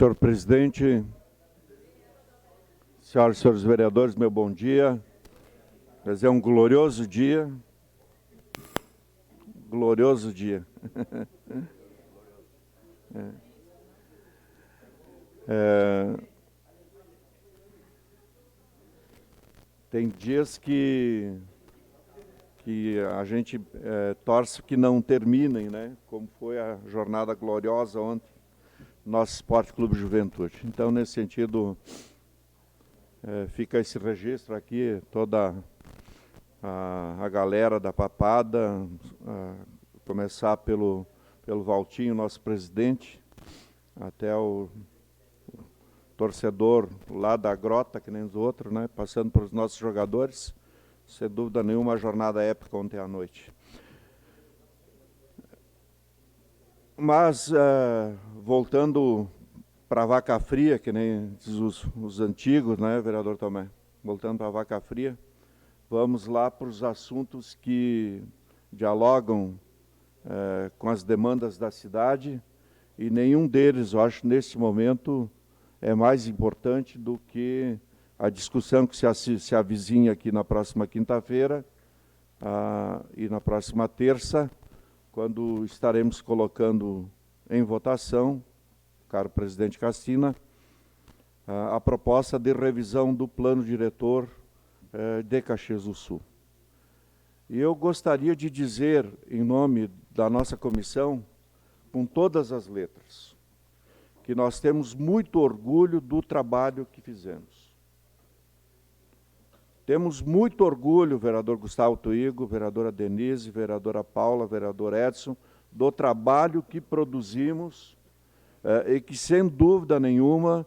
senhor presidente, senhoras e senhores vereadores, meu bom dia. É um glorioso dia. Glorioso dia. Tem dias que a gente torce que não terminem, né? Como foi a jornada gloriosa ontem, nosso Esporte Clube Juventude. Então, nesse sentido, fica esse registro aqui, toda a galera da papada, começar pelo Valtinho, nosso presidente, até o torcedor lá da Grota, que nem os outros, né? Passando pelos nossos jogadores. Sem dúvida nenhuma, a jornada épica ontem à noite. Mas, voltando para a vaca fria, que nem diz os antigos, né, vereador Tomé? Voltando para a vaca fria, vamos lá para os assuntos que dialogam com as demandas da cidade, e nenhum deles, eu acho, nesse momento, é mais importante do que a discussão que se avizinha aqui na próxima quinta-feira e na próxima terça, quando estaremos colocando em votação, caro presidente Cassina, a proposta de revisão do plano diretor de Caxias do Sul. E eu gostaria de dizer, em nome da nossa comissão, com todas as letras, que nós temos muito orgulho do trabalho que fizemos. Temos muito orgulho, vereador Gustavo Tuigo, vereadora Denise, vereadora Paula, vereador Edson, do trabalho que produzimos e que, sem dúvida nenhuma,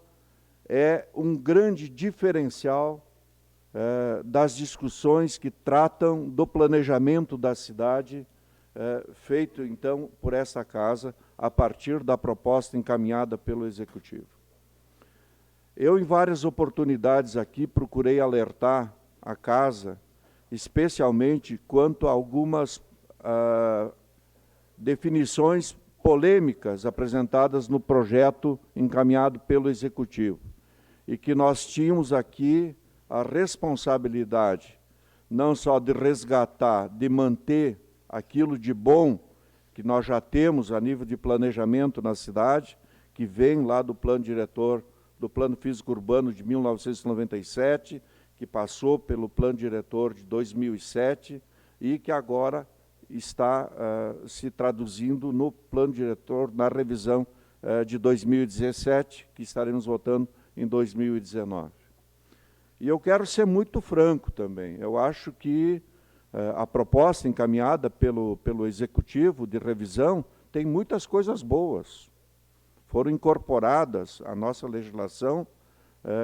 é um grande diferencial das discussões que tratam do planejamento da cidade, feito, então, por essa casa, a partir da proposta encaminhada pelo Executivo. Eu, em várias oportunidades aqui, procurei alertar a casa, especialmente quanto a algumas definições polêmicas apresentadas no projeto encaminhado pelo Executivo, e que nós tínhamos aqui a responsabilidade não só de resgatar, de manter aquilo de bom que nós já temos a nível de planejamento na cidade, que vem lá do plano diretor, do plano físico urbano de 1997, que passou pelo plano diretor de 2007 e que agora está se traduzindo no plano diretor, na revisão de 2017, que estaremos votando em 2019. E eu quero ser muito franco também. Eu acho que a proposta encaminhada pelo Executivo de revisão tem muitas coisas boas. Foram incorporadas à nossa legislação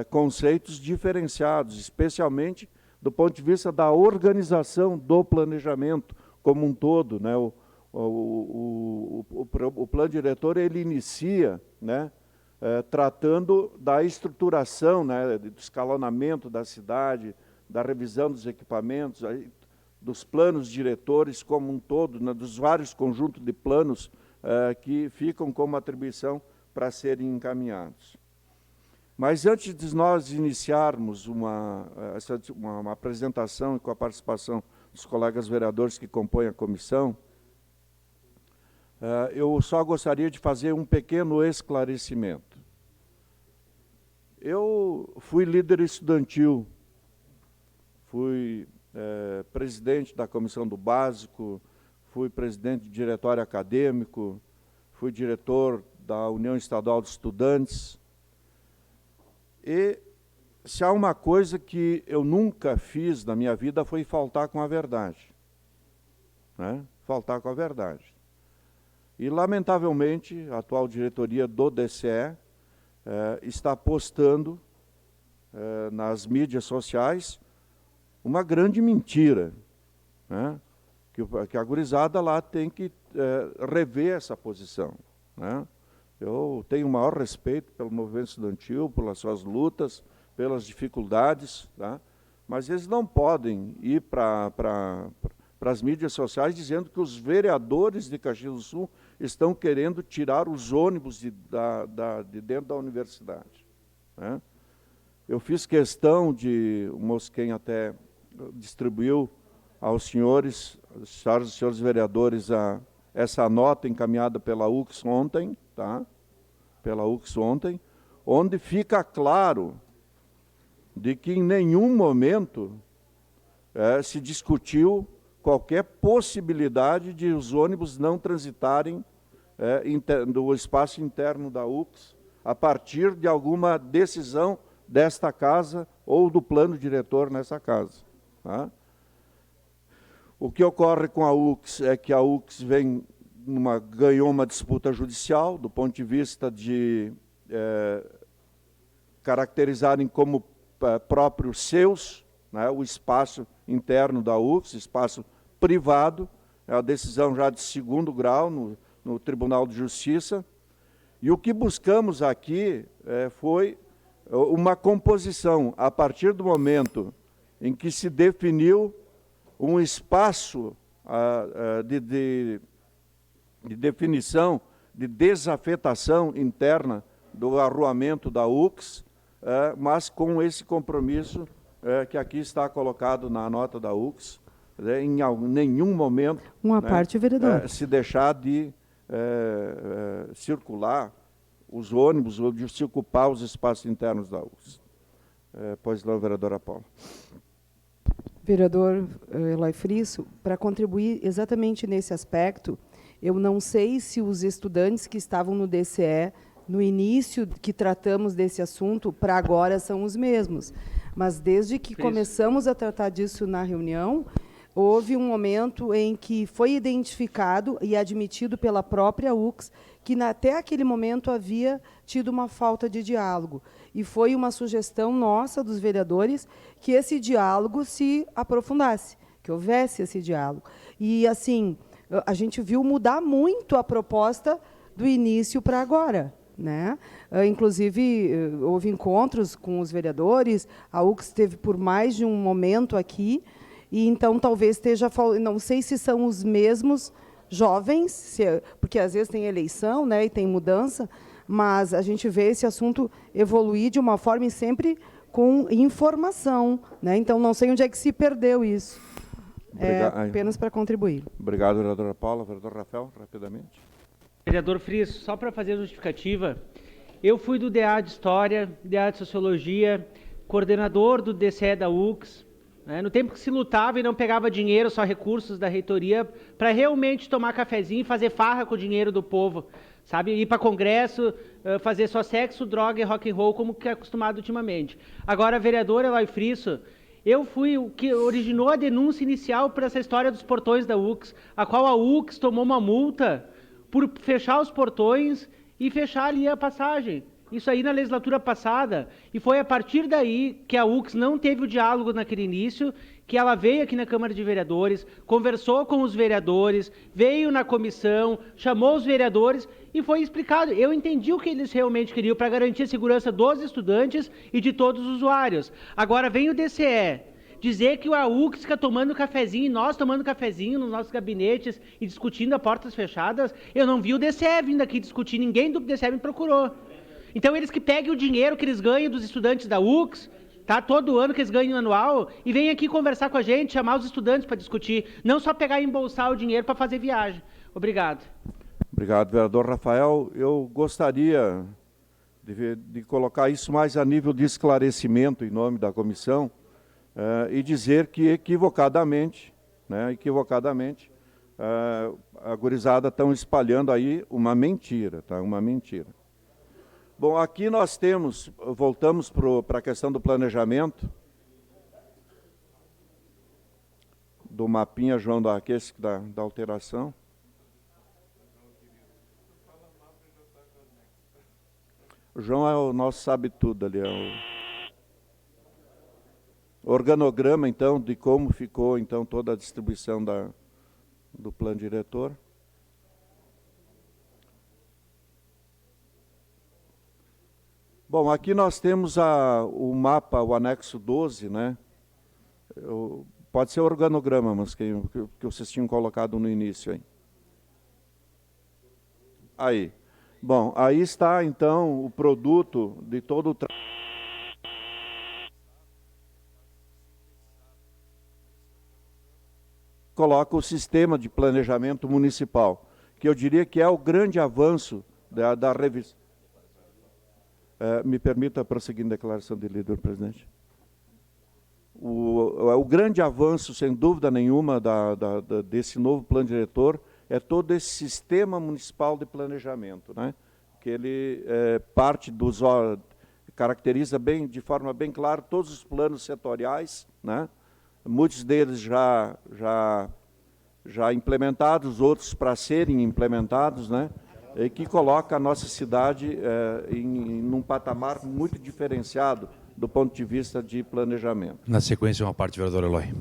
conceitos diferenciados, especialmente do ponto de vista da organização do planejamento como um todo, né? O plano diretor, ele inicia, né, tratando da estruturação, né, do escalonamento da cidade, da revisão dos equipamentos, dos planos diretores como um todo, né, dos vários conjuntos de planos que ficam como atribuição para serem encaminhados. Mas antes de nós iniciarmos uma apresentação com a participação dos colegas vereadores que compõem a comissão, eu só gostaria de fazer um pequeno esclarecimento. Eu fui líder estudantil, fui presidente da Comissão do Básico, fui presidente do Diretório Acadêmico, fui diretor da União Estadual de Estudantes. E se há uma coisa que eu nunca fiz na minha vida foi faltar com a verdade, né? Faltar com a verdade. E, lamentavelmente, a atual diretoria do DCE está postando nas mídias sociais uma grande mentira, né? Que a gurizada lá tem que rever essa posição, né? Eu tenho o maior respeito pelo movimento estudantil, pelas suas lutas, pelas dificuldades, tá? Mas eles não podem ir para para as mídias sociais, dizendo que os vereadores de Caxias do Sul estão querendo tirar os ônibus de dentro da universidade, né? Eu fiz questão de, o Mosquen até distribuiu aos senhores, senhores vereadores, essa nota encaminhada pela UX ontem, tá? Pela UX ontem, onde fica claro de que em nenhum momento se discutiu qualquer possibilidade de os ônibus não transitarem do espaço interno da UX a partir de alguma decisão desta casa ou do plano diretor nessa casa, tá? O que ocorre com a UX é que a UX ganhou uma disputa judicial do ponto de vista de caracterizarem como próprios seus, né, o espaço interno da UX, espaço privado, é a decisão já de segundo grau no Tribunal de Justiça. E o que buscamos aqui foi uma composição, a partir do momento em que se definiu um espaço de definição, de desafetação interna do arruamento da UX, mas com esse compromisso que aqui está colocado na nota da UX, em nenhum momento parte, vereador. Se deixar de circular os ônibus ou de se ocupar os espaços internos da UX. Pois não, vereadora Paula. Vereador Eloy Frisso, para contribuir exatamente nesse aspecto, eu não sei se os estudantes que estavam no DCE, no início que tratamos desse assunto, para agora são os mesmos. Mas desde que começamos a tratar disso na reunião, houve um momento em que foi identificado e admitido pela própria UX que até aquele momento havia tido uma falta de diálogo. E foi uma sugestão nossa, dos vereadores, que esse diálogo se aprofundasse, que houvesse esse diálogo. E, assim, a gente viu mudar muito a proposta do início para agora, né? Inclusive, houve encontros com os vereadores, a UX esteve por mais de um momento aqui, e então talvez esteja, não sei se são os mesmos jovens, porque às vezes tem eleição, né, e tem mudança, mas a gente vê esse assunto evoluir de uma forma e sempre com informação, né? Então não sei onde é que se perdeu isso. Apenas para contribuir. Obrigado, vereadora Paula. Vereador Rafael, rapidamente. Vereador Frisso, só para fazer a justificativa, eu fui do DA de História, DA de Sociologia, coordenador do DCE da UX, né, no tempo que se lutava e não pegava dinheiro, só recursos da reitoria, para realmente tomar cafezinho e fazer farra com o dinheiro do povo, sabe? Ir para congresso, fazer só sexo, droga e rock and roll, como que é acostumado ultimamente. Agora, vereador Eloy Frisso, eu fui o que originou a denúncia inicial para essa história dos portões da UX, a qual a UX tomou uma multa por fechar os portões e fechar ali a passagem. Isso aí na legislatura passada, e foi a partir daí que a UX não teve o diálogo naquele início, que ela veio aqui na Câmara de Vereadores, conversou com os vereadores, veio na comissão, chamou os vereadores e foi explicado. Eu entendi o que eles realmente queriam para garantir a segurança dos estudantes e de todos os usuários. Agora vem o DCE dizer que a UX fica tomando cafezinho, e nós tomando cafezinho nos nossos gabinetes e discutindo a portas fechadas. Eu não vi o DCE vindo aqui discutir, ninguém do DCE me procurou. Então eles que peguem o dinheiro que eles ganham dos estudantes da UX, tá, todo ano que eles ganham anual, e venham aqui conversar com a gente, chamar os estudantes para discutir, não só pegar e embolsar o dinheiro para fazer viagem. Obrigado. Obrigado, vereador Rafael. Eu gostaria de colocar isso mais a nível de esclarecimento em nome da comissão e dizer que equivocadamente, a gurizada estão espalhando aí uma mentira, tá? Uma mentira. Bom, aqui nós temos, voltamos para a questão do planejamento, do mapinha João da Aquece, da alteração. O João é o nosso sabe tudo ali, é o organograma, então, de como ficou, então, toda a distribuição do plano diretor. Bom, aqui nós temos o mapa, o anexo 12, né? pode ser o organograma, mas que vocês tinham colocado no início. Hein? Aí. Bom, aí está, então, o produto de todo o trabalho. Coloca o sistema de planejamento municipal, que eu diria que é o grande avanço da revista. Me permita prosseguir em declaração de líder, presidente. O grande avanço, sem dúvida nenhuma, desse novo plano diretor é todo esse sistema municipal de planejamento, né? Que ele parte dos... caracteriza de forma bem clara todos os planos setoriais, né? Muitos deles já implementados, outros para serem implementados, né? E que coloca a nossa cidade num patamar muito diferenciado do ponto de vista de planejamento. Na sequência, uma parte, vereador Eloy.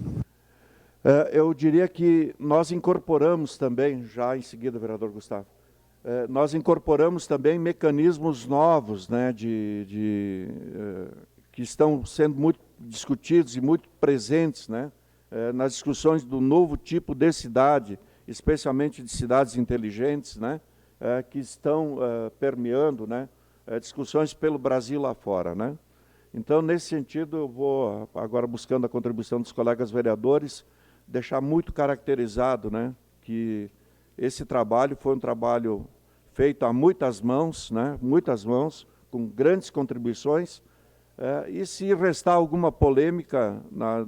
Eu diria que nós incorporamos também, já em seguida, vereador Gustavo, nós incorporamos também mecanismos novos, né, que estão sendo muito discutidos e muito presentes, né, nas discussões do novo tipo de cidade, especialmente de cidades inteligentes, né, que estão permeando, né, discussões pelo Brasil lá fora, né. Então, nesse sentido, eu vou, agora buscando a contribuição dos colegas vereadores, deixar muito caracterizado, né, que esse trabalho foi um trabalho feito a muitas mãos, né, com grandes contribuições, e se restar alguma polêmica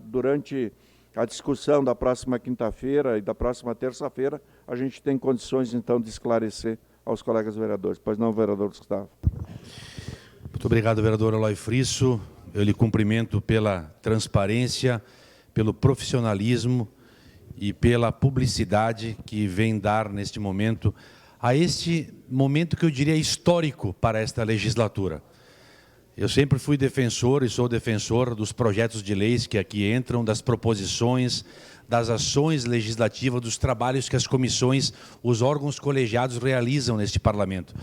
durante a discussão da próxima quinta-feira e da próxima terça-feira, a gente tem condições, então, de esclarecer aos colegas vereadores. Pois não, vereador Gustavo? Muito obrigado, vereador Eloy Frisso. Eu lhe cumprimento pela transparência, pelo profissionalismo e pela publicidade que vem dar neste momento, a este momento que eu diria histórico para esta legislatura. Eu sempre fui defensor e sou defensor dos projetos de leis que aqui entram, das proposições, das ações legislativas, dos trabalhos que as comissões, os órgãos colegiados realizam neste parlamento.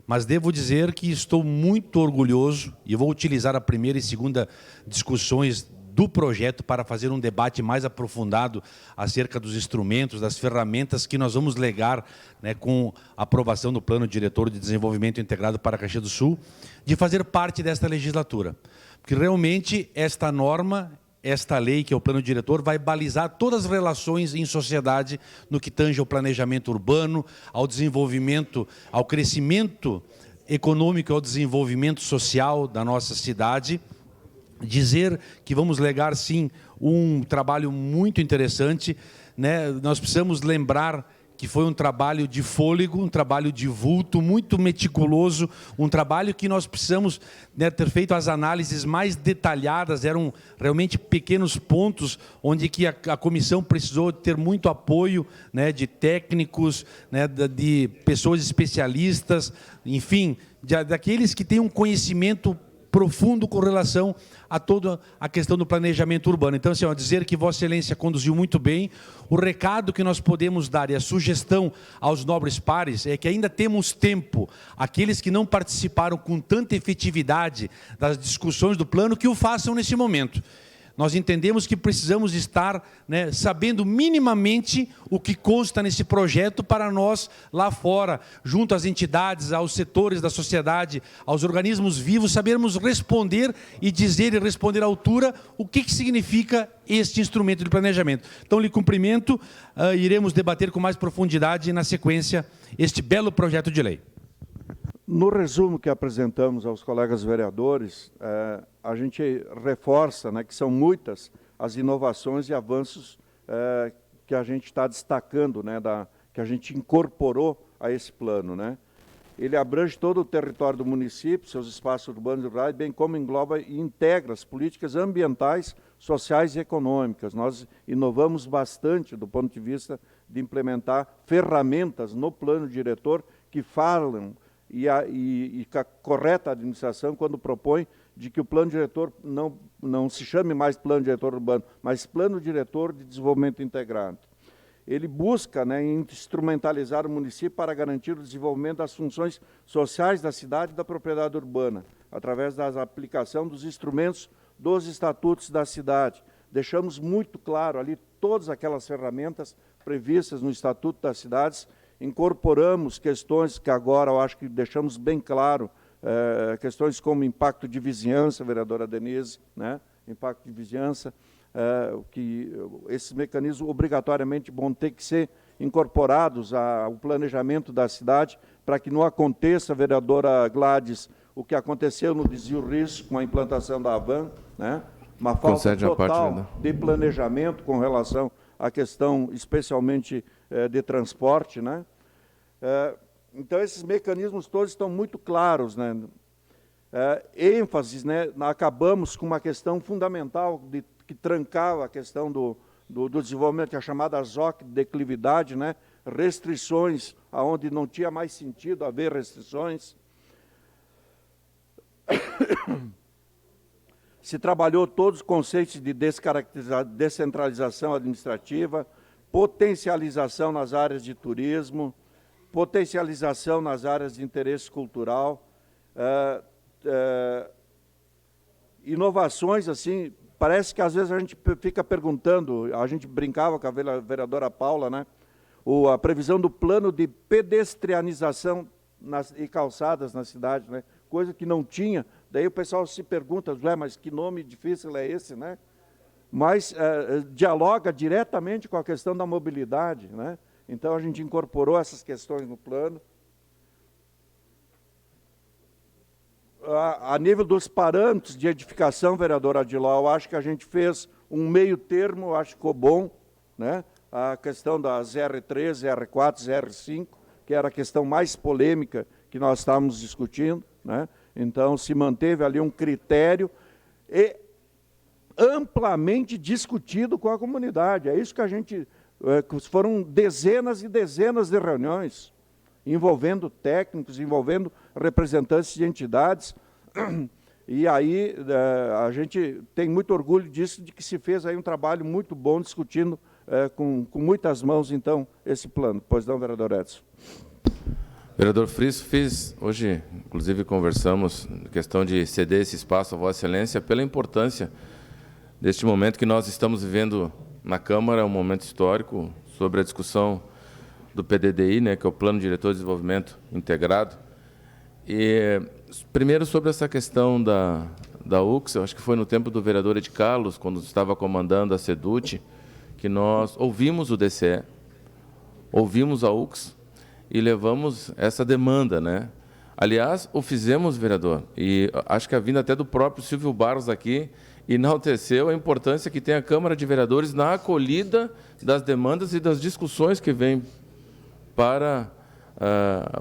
Mas devo dizer que estou muito orgulhoso e vou utilizar a primeira e segunda discussões do projeto para fazer um debate mais aprofundado acerca dos instrumentos, das ferramentas que nós vamos legar, né, com a aprovação do Plano Diretor de Desenvolvimento Integrado para Caxias do Sul, de fazer parte desta legislatura. Porque realmente esta norma, esta lei, que é o Plano Diretor, vai balizar todas as relações em sociedade no que tange ao planejamento urbano, ao desenvolvimento, ao crescimento econômico e ao desenvolvimento social da nossa cidade. Dizer que vamos legar, sim, um trabalho muito interessante, né? Nós precisamos lembrar que foi um trabalho de fôlego, um trabalho de vulto, muito meticuloso, um trabalho que nós precisamos, né, ter feito as análises mais detalhadas, eram realmente pequenos pontos onde que a comissão precisou ter muito apoio, né, de técnicos, né, de pessoas especialistas, enfim, daqueles que têm um conhecimento profundo com relação a toda a questão do planejamento urbano. Então, assim, dizer que Vossa Excelência conduziu muito bem. O recado que nós podemos dar e a sugestão aos nobres pares é que ainda temos tempo, aqueles que não participaram com tanta efetividade das discussões do plano, que o façam nesse momento. Nós entendemos que precisamos estar, né, sabendo minimamente o que consta nesse projeto para nós, lá fora, junto às entidades, aos setores da sociedade, aos organismos vivos, sabermos responder e dizer e responder à altura o que significa este instrumento de planejamento. Então, lhe cumprimento, iremos debater com mais profundidade na sequência este belo projeto de lei. No resumo que apresentamos aos colegas vereadores, a gente reforça, né, que são muitas as inovações e avanços que a gente está destacando, né, que a gente incorporou a esse plano, né. Ele abrange todo o território do município, seus espaços urbanos e rurais, bem como engloba e integra as políticas ambientais, sociais e econômicas. Nós inovamos bastante do ponto de vista de implementar ferramentas no plano diretor que falam e a correta administração quando propõe de que o plano diretor não se chame mais plano diretor urbano, mas plano diretor de desenvolvimento integrado. Ele busca, né, instrumentalizar o município para garantir o desenvolvimento das funções sociais da cidade e da propriedade urbana, através da aplicação dos instrumentos dos estatutos da cidade, deixamos muito claro ali todas aquelas ferramentas previstas no Estatuto das Cidades, incorporamos questões que agora eu acho que deixamos bem claro, questões como impacto de vizinhança, vereadora Denise, né? Impacto de vizinhança, que esses mecanismos obrigatoriamente vão ter que ser incorporados ao planejamento da cidade, para que não aconteça, vereadora Gladys, o que aconteceu no Desvio Risco com a implantação da Avan, né? Uma falta total de planejamento com relação à questão, especialmente, de transporte, né? Então, esses mecanismos todos estão muito claros, né? ênfases, né? Acabamos com uma questão fundamental que trancava a questão do desenvolvimento, que é a chamada ZOC, declividade, né? Restrições, aonde não tinha mais sentido haver restrições. Se trabalhou todos os conceitos de descentralização administrativa, potencialização nas áreas de turismo, potencialização nas áreas de interesse cultural, inovações, assim, parece que às vezes a gente fica perguntando, a gente brincava com a vereadora Paula, né? A previsão do plano de pedestrianização e calçadas na cidade, né? Coisa que não tinha. Daí o pessoal se pergunta, mas que nome difícil é esse, né? Mas dialoga diretamente com a questão da mobilidade, né? Então a gente incorporou essas questões no plano. A nível dos parâmetros de edificação, vereadora Adiló, eu acho que a gente fez um meio termo, eu acho que ficou bom, né? A questão das R3, R4, R5, que era a questão mais polêmica que nós estávamos discutindo, né? Então, se manteve ali um critério amplamente discutido com a comunidade. É isso que a gente... foram dezenas e dezenas de reuniões, envolvendo técnicos, envolvendo representantes de entidades. E aí a gente tem muito orgulho disso, de que se fez aí um trabalho muito bom, discutindo com muitas mãos, então, esse plano. Pois não, vereador Edson? Vereador Frisso, hoje, inclusive, conversamos na questão de ceder esse espaço a Vossa Excelência pela importância deste momento que nós estamos vivendo na Câmara, um momento histórico sobre a discussão do PDDI, né, que é o Plano Diretor de Desenvolvimento Integrado. E, primeiro, sobre essa questão da UX, eu acho que foi no tempo do vereador Ed Carlos, quando estava comandando a SEDUT, que nós ouvimos o DCE, ouvimos a UX, e levamos essa demanda, né? Aliás, o fizemos, vereador, e acho que a vinda até do próprio Silvio Barros aqui enalteceu a importância que tem a Câmara de Vereadores na acolhida das demandas e das discussões que vêm para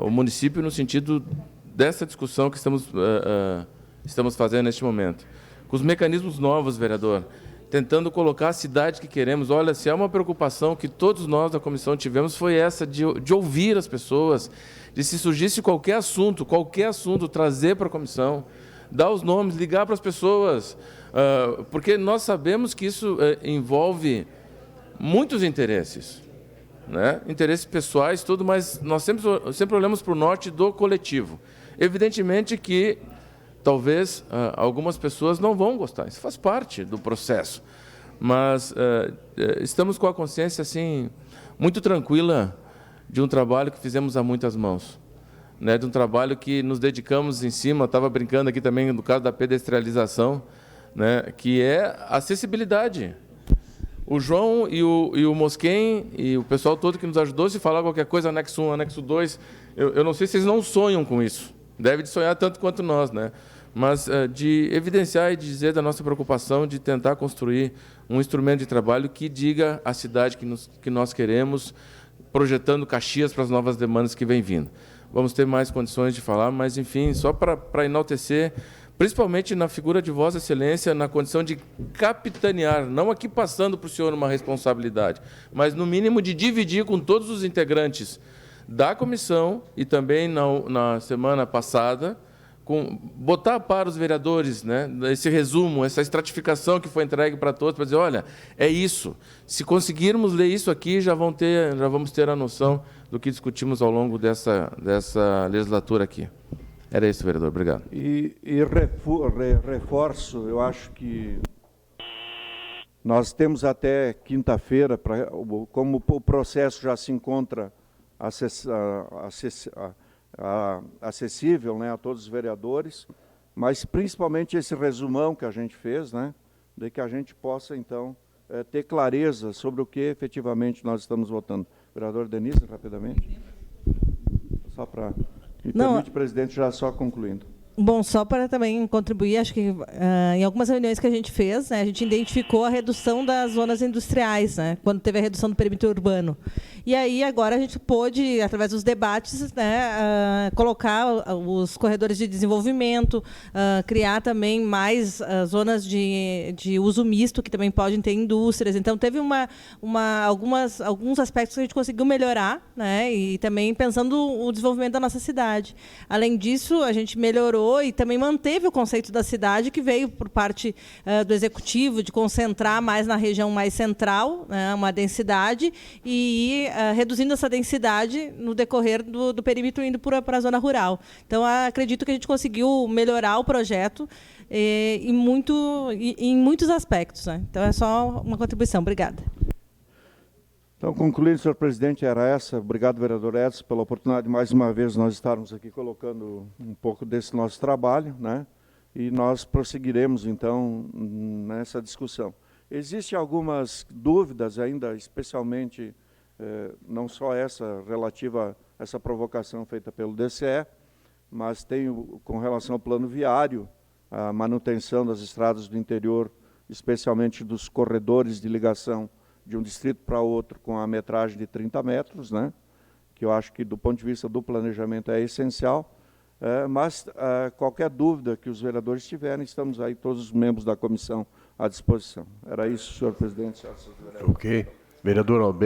o município no sentido dessa discussão que estamos fazendo neste momento. Com os mecanismos novos, vereador, tentando colocar a cidade que queremos. Olha, se há uma preocupação que todos nós da comissão tivemos, foi essa de ouvir as pessoas, de se surgisse qualquer assunto, trazer para a comissão, dar os nomes, ligar para as pessoas, porque nós sabemos que isso envolve muitos interesses, né? Interesses pessoais, tudo, mas nós sempre olhamos para o norte do coletivo. Evidentemente que talvez algumas pessoas não vão gostar, isso faz parte do processo, mas estamos com a consciência assim muito tranquila de um trabalho que fizemos a muitas mãos, né? De um trabalho que nos dedicamos em cima, estava brincando aqui também no caso da pedestrialização, né? Que é a acessibilidade. O João e o Mosquen e o pessoal todo que nos ajudou, se falar qualquer coisa, anexo 1, anexo 2, eu não sei se eles não sonham com isso, devem sonhar tanto quanto nós, né? Mas de evidenciar e dizer da nossa preocupação de tentar construir um instrumento de trabalho que diga a cidade que nós queremos, projetando Caxias para as novas demandas que vêm vindo. Vamos ter mais condições de falar, mas, enfim, só para enaltecer, principalmente na figura de Vossa Excelência, na condição de capitanear, não aqui passando para o senhor uma responsabilidade, mas, no mínimo, de dividir com todos os integrantes da comissão e também na semana passada, botar para os vereadores, né, esse resumo, essa estratificação que foi entregue para todos, para dizer, olha, é isso. Se conseguirmos ler isso aqui, já vamos ter a noção do que discutimos ao longo dessa legislatura aqui. Era isso, vereador. Obrigado. E reforço, eu acho que Nós temos até quinta-feira, como o processo já se encontra acessível, né, a todos os vereadores, mas principalmente esse resumão que a gente fez, né, de que a gente possa, então, ter clareza sobre o que efetivamente nós estamos votando. Vereador Denise, rapidamente. Só para... Me permite, presidente, já só concluindo. Bom, só para também contribuir, acho que em algumas reuniões que a gente fez, né, a gente identificou a redução das zonas industriais, né, quando teve a redução do perímetro urbano. E aí agora a gente pôde, através dos debates, né, colocar os corredores de desenvolvimento, criar também mais zonas de uso misto, que também podem ter indústrias. Então, teve alguns aspectos que a gente conseguiu melhorar, né, e também pensando o desenvolvimento da nossa cidade. Além disso, a gente melhorou e também manteve o conceito da cidade, que veio por parte do Executivo, de concentrar mais na região mais central, né, uma densidade, e ir reduzindo essa densidade no decorrer do perímetro, indo para a zona rural. Então, acredito que a gente conseguiu melhorar o projeto em muitos aspectos, né? Então, é só uma contribuição. Obrigada. Então, concluindo, senhor presidente, era essa. Obrigado, vereador Edson, pela oportunidade de, mais uma vez, nós estarmos aqui colocando um pouco desse nosso trabalho, né? E nós prosseguiremos, então, nessa discussão. Existem algumas dúvidas ainda, especialmente, não só essa relativa a essa provocação feita pelo DCE, mas tem com relação ao plano viário, a manutenção das estradas do interior, especialmente dos corredores de ligação de um distrito para outro com a metragem de 30 metros, né? Que eu acho que, do ponto de vista do planejamento, é essencial. Mas qualquer dúvida que os vereadores tiverem, estamos aí, todos os membros da comissão, à disposição. Era isso, senhor presidente. Ok. Vereador Alberto.